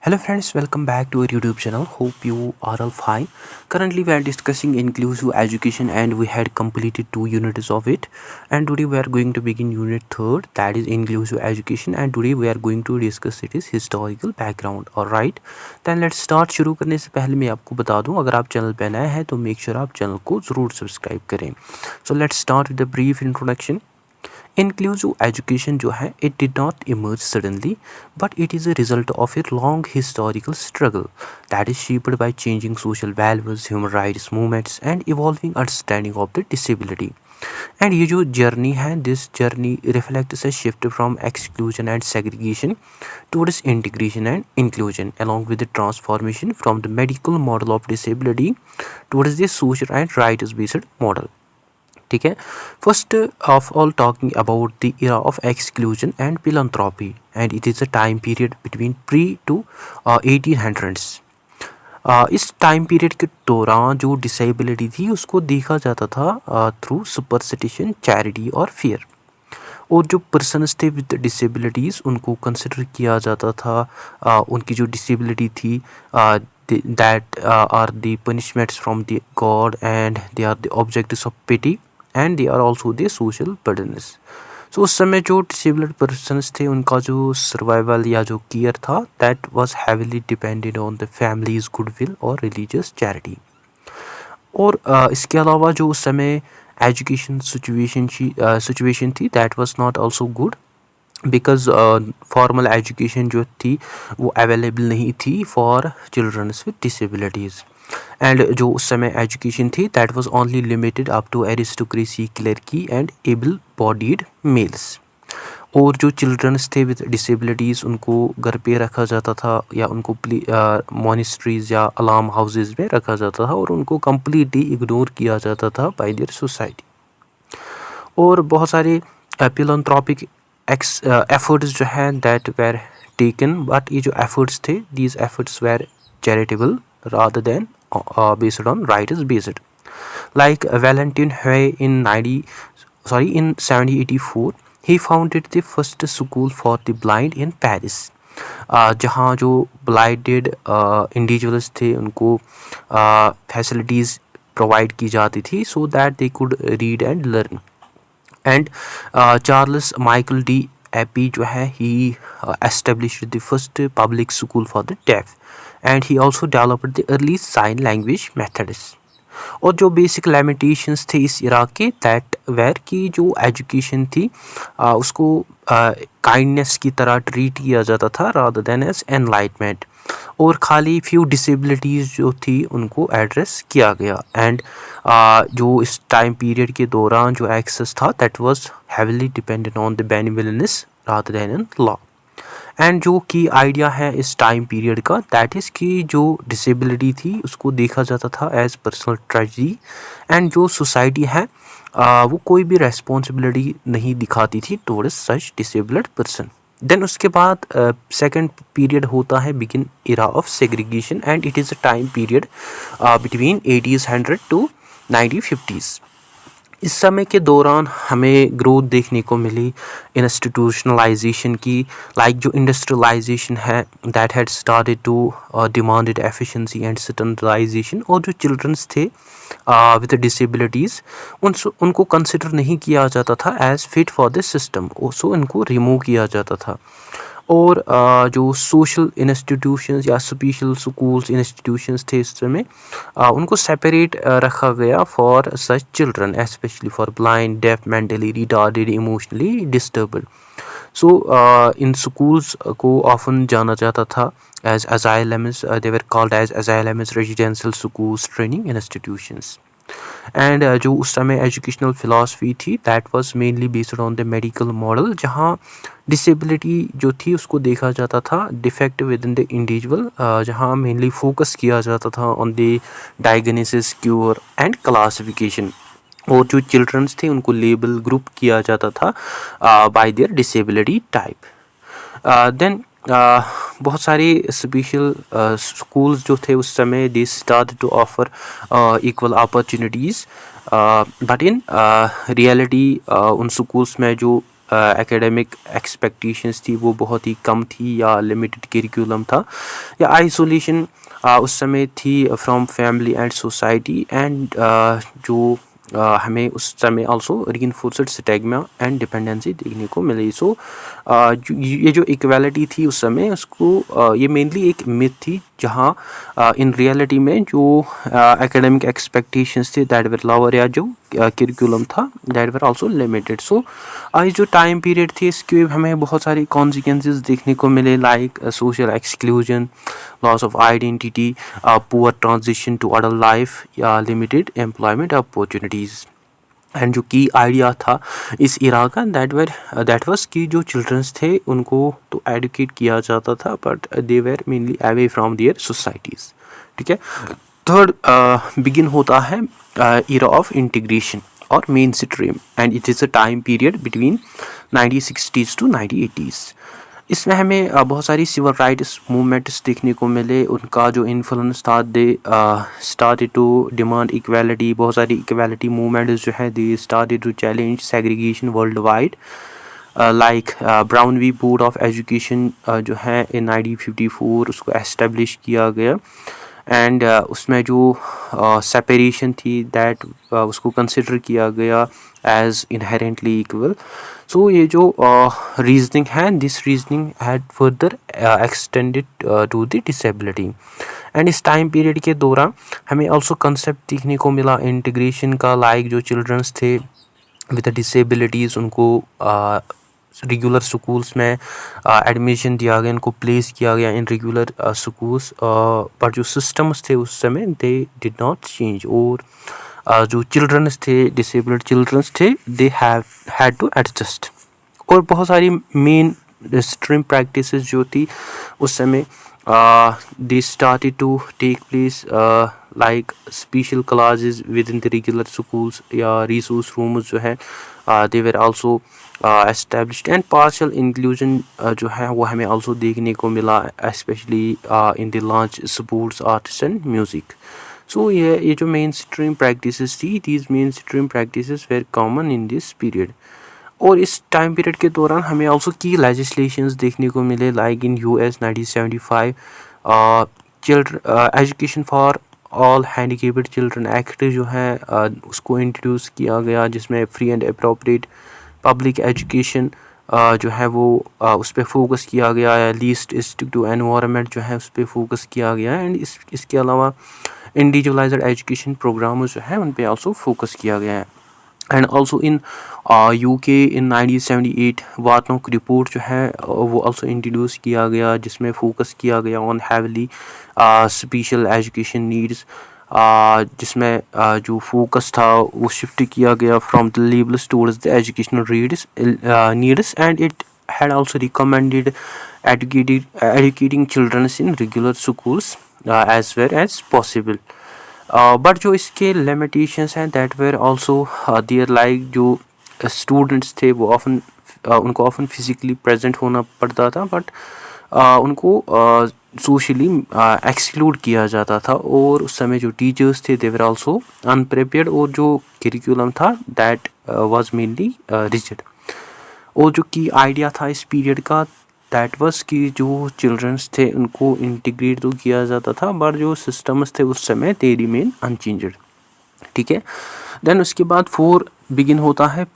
Hello friends, welcome back to our YouTube channel. Hope you are all fine. Currently we are discussing inclusive education and we had completed 2 units of it. And today we are going to begin unit 3rd, that is inclusive education, and today we are going to discuss its historical background. Alright, then let's start. शुरू करने से पहले मैं आपको बता दूं, अगर आप चैनल पे नए हैं तो मेक श्योर आप चैनल को ज़रूर सब्सक्राइब करें. So let's start with a brief introduction. Inclusive education जो है it did not emerge suddenly, but it is a result of a long historical struggle that is shaped by changing social values, human rights movements and evolving understanding of the disability. And ये जो journey है, this journey reflects a shift from exclusion and segregation towards integration and inclusion, along with the transformation from the medical model of disability towards the social and rights based model. ठीक है. First of all talking about the era of exclusion and philanthropy, and it is a time period between pre to 1800s. इस time period के दौरान जो disability थी उसको देखा जाता था थ्रू सुपरस्टिशन, चैरिटी और फियर. और जो पर्सनस थे विद डिसेबिलिटीज़ उनको कंसिडर किया जाता था, उनकी जो डिसेबिलिटी थी that are the punishments from the God, and they are the objects of pity, and they are also the social burdens. So उस समय जो disabled persons थे उनका जो सर्वाइवल या जो केयर था that was heavily dependent on the family's goodwill और religious charity. और इसके अलावा जो उस समय एजुकेशन सिचुएशन थी that was not also good, because formal education जो थी वो अवेलेबल नहीं थी for childrens with disabilities. And जो उस समय एजुकेशन थी that was only limited up to aristocracy, clergy and able bodied males. और जो चिल्ड्रंस थे विद डिसेबिलिटीज़ उनको घर पे रखा जाता था या उनको मॉनिस्ट्रीज़ या अलार्म हाउसेज में रखा जाता था और उनको कम्प्लीटली इग्नोर किया जाता था बाय देयर सोसाइटी. और बहुत सारे फिलैंथ्रोपिक efforts जो हैं that were taken, but ये जो efforts थे these efforts were charitable rather than based on rights based. Like Valentin Huey in 1784 he founded the first school for the blind in Paris. जहाँ जो blinded individuals थे उनको facilities provide की जाती थी so that they could read and learn. And Charles Michael D. Appy जो है he established the first public school for the deaf, and he also developed the early sign language methods. और जो basic limitations थे इस Iraq के that where की जो education थी उसको काइंडनेस की तरह ट्रीट किया जाता था रादर देन एज एनलाइटमेंट, और खाली फ्यू डिसेबिलिटीज़ जो थी उनको एड्रेस किया गया. एंड जो इस टाइम पीरियड के दौरान जो एक्सेस था that was heavily dependent on the benevolence rather than in law. And जो की आइडिया है इस टाइम पीरियड का दैट इज़ कि जो डिसेबिलिटी थी उसको देखा जाता था एज पर्सनल ट्रेजेडी, एंड जो सोसाइटी है वो कोई भी रेस्पॉन्सिबिलिटी नहीं दिखाती थी towards such disabled person. Then उसके बाद सेकंड पीरियड होता है begin era of segregation, and it is a time period between 1800 to 1950s. इस समय के दौरान हमें ग्रोथ देखने को मिली इंस्टीट्यूशनलाइजेशन की, लाइक जो इंडस्ट्रियलाइजेशन है that had started to demanded efficiency and standardisation. और जो चिल्ड्रंस थे विद डिसेबिलिटीज़ उनको कंसिडर नहीं किया जाता था as fit for this system, so इनको रिमूव किया जाता था. और जो सोशल इंस्टीट्यूशंस या स्पेशल स्कूल्स इंस्टीट्यूशंस थे इस समय उनको सेपरेट रखा गया for such children, specially for blind, deaf, mentally retarded, emotionally disturbed. So in schools को ऑफन जाना जाता था as asylums, they were called as asylums, residential schools, training institutions. And जो उस समय एजुकेशनल फ़िलासफ़ी थी that was mainly based on the medical model, जहाँ disability जो थी उसको देखा जाता था defect with in the individual, जहाँ मेनली फोकस किया जाता था on the diagnosis, cure and classification. और जो चिल्ड्रंस थे उनको लेबल ग्रुप किया जाता था by their disability type. Then बहुत सारे स्पेशल स्कूल्स जो थे उस समय they start to offer equal opportunities, but in reality उन स्कूल्स में जो एकेडमिक एक्सपेक्टेशंस थी वो बहुत ही कम थी, या लिमिटेड करिकुलम था, या आइसोलेशन उस समय थी from family and society, and जो हमें उस समय also reinforced stigma and dependency देखने को मिली। सो ये जो इक्वालिटी थी उस समय उसको ये मेनली एक मिथ थी, जहाँ इन रियलिटी में जो एकेडमिक एक्सपेक्टेशंस थे दैट वर लोअर, या जो करिकुलम था दैट वर आल्सो लिमिटेड। सो आज जो टाइम पीरियड थी इसके हमें बहुत सारी कॉन्सिक्वेंसेस देखने को मिले, like social exclusion, loss of identity, poor transition to adult life, या लिमिटेड एम्प्लॉयमेंट अपॉर्चुनिटीज़। एंड जो की आइडिया था इस इरा का दैट वाज कि जो चिल्ड्रंस थे उनको तो एडुकेट किया जाता था, but they were mainly away from their societies. ठीक है। थर्ड बिगिन होता है इरा ऑफ इंटीग्रेशन और mainstream, and it is a time period between 1960s to 1980s। इसमें हमें बहुत सारी सिविल राइट्स मूवमेंट्स देखने को मिले, उनका जो इन्फ्लुएंस था, they started to demand equality. बहुत सारी इक्वालिटी मूवमेंट्स जो है they started to challenge segregation worldwide, like Brown v Board of Education जो है इन 1954 उसको एस्टेब्लिश किया गया, एंड उसमें जो सेपरेशन थी दैट उसको कंसिडर किया गया एज इनहेरेंटली इक्वल। सो ये जो रीजनिंग है, this reasoning had further extended to the disability. And इस टाइम पीरियड के दौरान हमें ऑल्सो कंसेप्ट देखने को मिला इंटीग्रेशन का, लाइक जो चिल्ड्रंस थे विद डिसेबिलिटीज़ उनको रेगुलर स्कूल्स में एडमिशन दिया गया, इनको प्लेस किया गया इन रेगुलर स्कूल्स, पर जो सिस्टम्स थे उस समय दे डिड नॉट चेंज, और जो चिल्ड्रंस थे, डिसेबल्ड चिल्ड्रंस थे, दे हैड टू एडजस्ट। और बहुत सारी मेन स्ट्रीम प्रैक्टिसेस जो थी उस समय they started to take place, like special classes within the regular schools, या रिसोर्स रूम्स जो है they were also established, and partial inclusion जो है वो हमें आल्सो देखने को मिला, specially in the launch sports, arts and music. So ये जो मेन स्ट्रीम प्रैक्टिसेस थी, these main stream practices were common in this period. और इस टाइम पीरियड के दौरान हमें आल्सो की लेजिस्लेशंस देखने को मिले, like in US 1975 children education for all handicapped children act जो है उसको इंट्रोड्यूस किया गया, जिसमें free and appropriate public education जो है वो उस पर फोकस किया गया है, लीस्ट रिस्ट्रिक्ट टू एनवायरनमेंट जो है उस पर फोकस किया गया है, एंड इसके अलावा इंडिविजुअलाइज्ड एजुकेशन प्रोग्राम जो है उन पे आल्सो फोकस किया गया है। And also in UK in 1978 Warnock report जो है वो आल्सो इंट्रोड्यूस किया गया, जिसमें फोकस किया गया on heavily special education needs, जिसमें जो फोकस था वो शिफ्ट किया गया from the labels towards the educational needs, and it had also recommended educating children in regular schools as well as possible. But जो इसके लिमिटेशंस हैं that were also there, like जो स्टूडेंट्स थे वो उनको ऑफन फिजिकली प्रेजेंट होना पड़ता था, बट उनको सोशली एक्सक्लूड किया जाता था, और उस समय जो टीचर्स थे दे वर आल्सो अनप्रिपेयर्ड, और जो करिकुलम था दैट वाज मेनली रिजिड। और जो की आइडिया था इस पीरियड का दैट वाज कि जो चिल्ड्रंस थे उनको इंटीग्रेट तो किया जाता था, बट जो सिस्टम्स थे उस समय दे रिमेन अनचेंज्ड। ठीक है। देन उसके बाद 4 बिगिन होता है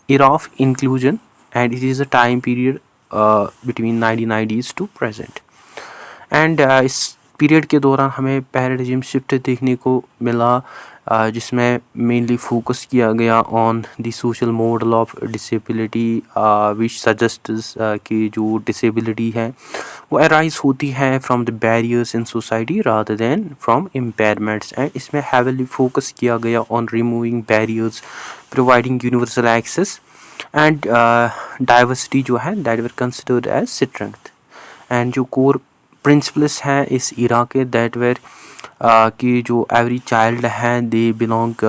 era of inclusion, and it is a time period between 1990s to present. And इस पीरियड के दौरान हमें पैराडिज्म शिफ्ट देखने को मिला, जिसमें मेनली फोकस किया गया on the social model of disability, which suggests कि जो डिसेबिलिटी है वो अराइज होती है from the barriers in society rather than from impairments, and इसमें हैवीली फोकस किया गया on removing barriers, providing universal access, and diversity जो है that were considered as strength. And जो कोर प्रिंसिपल्स हैं इस इरा के दैट वेर कि जो एवरी चाइल्ड हैं they belong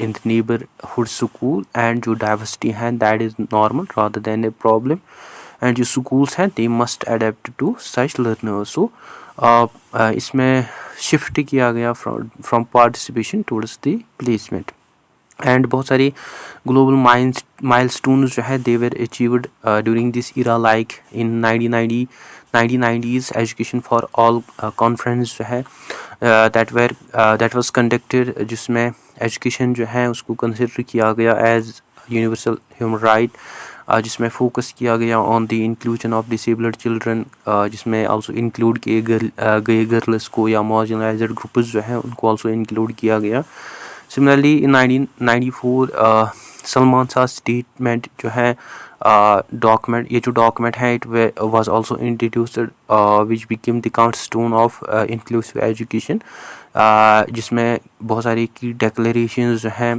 in the neighbourhood school, and जो डाइवर्सिटी है that is normal rather than a problem, and जो स्कूल्स हैं they must adapt to such learners. So इसमें शिफ्ट किया गया from participation towards the placement. And बहुत सारे global milestones जो है they were achieved during this era, like in 1990s education for all conference जो है दैट वाज कंडक्टेड, जिसमें एजुकेशन जो है उसको कंसिडर किया गया एज यूनिवर्सल ह्यूमन राइट, जिसमें फोकस किया गया on the inclusion of disabled children, जिसमें आल्सो इंक्लूड किए गए गर्ल्स को या मार्जिनलाइज्ड ग्रुप्स जो हैं उनको आल्सो इंक्लूड किया गया। Similarly in 1994 Salman Shah statement जो है डॉक्यूमेंट, ये जो डॉक्यूमेंट है it was also introduced which became the cornerstone of inclusive education, जिसमें बहुत सारी की डिक्लेरेशंस जो हैं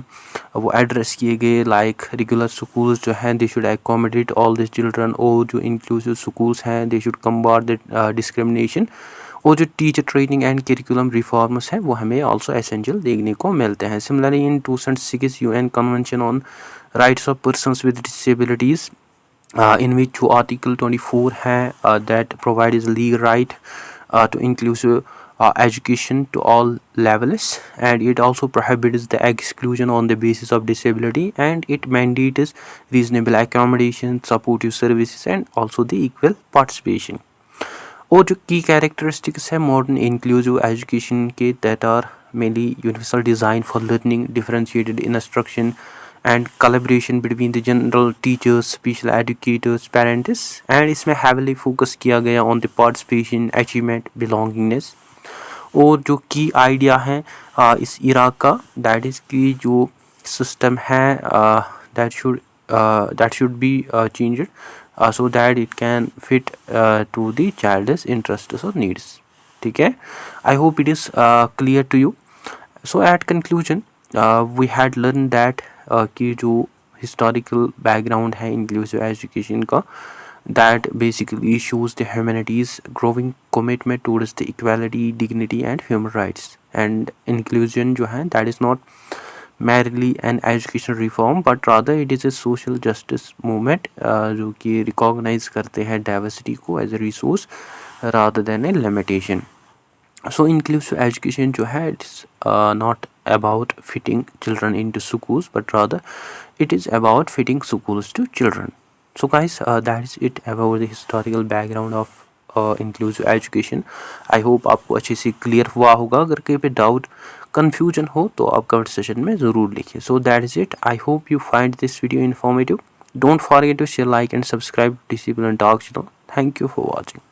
वो एड्रेस किए गए, लाइक रेगुलर स्कूल्स जो हैं they should accommodate all the children, और जो इंक्लूसिव स्कूल्स हैं दे शुड कम्बाट द डिस्क्रिमिनेशन, और जो teacher training and curriculum reforms हैं वो हमें आल्सो एसेंशियल देखने को मिलते हैं। Similarly in 2006 UN convention on rights of persons with disabilities, in which जो आर्टिकल 24 है that provides legal right to inclusive education to all levels, and it also prohibits the exclusion on the basis of disability, and it mandates reasonable accommodation, supportive services, and also the equal participation. और जो की characteristics है modern inclusive education के, that are mainly universal design for learning, differentiated instruction and collaboration between the general teachers, special educators, parents, and इसमें heavily focus किया गया on the participation, achievement, belongingness। और जो की आइडिया है इस इरा का, दैट इज़ कि जो सिस्टम है that should be changed so that it can fit to the child's interests or needs। ठीक है, I hope it is clear to you। So at conclusion we had learned that कि जो historical background है inclusive education का, that basically shows the humanities growing commitment towards the equality, dignity and human rights. And inclusion जो है that is not merely an education reform but rather it is a social justice movement जो कि recognise करते हैं diversity को as a resource rather than a limitation। So inclusive education जो है it is not about fitting children into schools but rather it is about fitting schools to children। So guys that is it about the historical background of inclusive education। I hope आपको अच्छे से clear हुआ होगा। अगर कहीं पे doubt confusion हो तो आप कमेंट सेशन में ज़रूर लिखिए। So that is it। I hope you find this video informative। Don't forget to share, like and subscribe to Discipline Talks channel। Thank you for watching।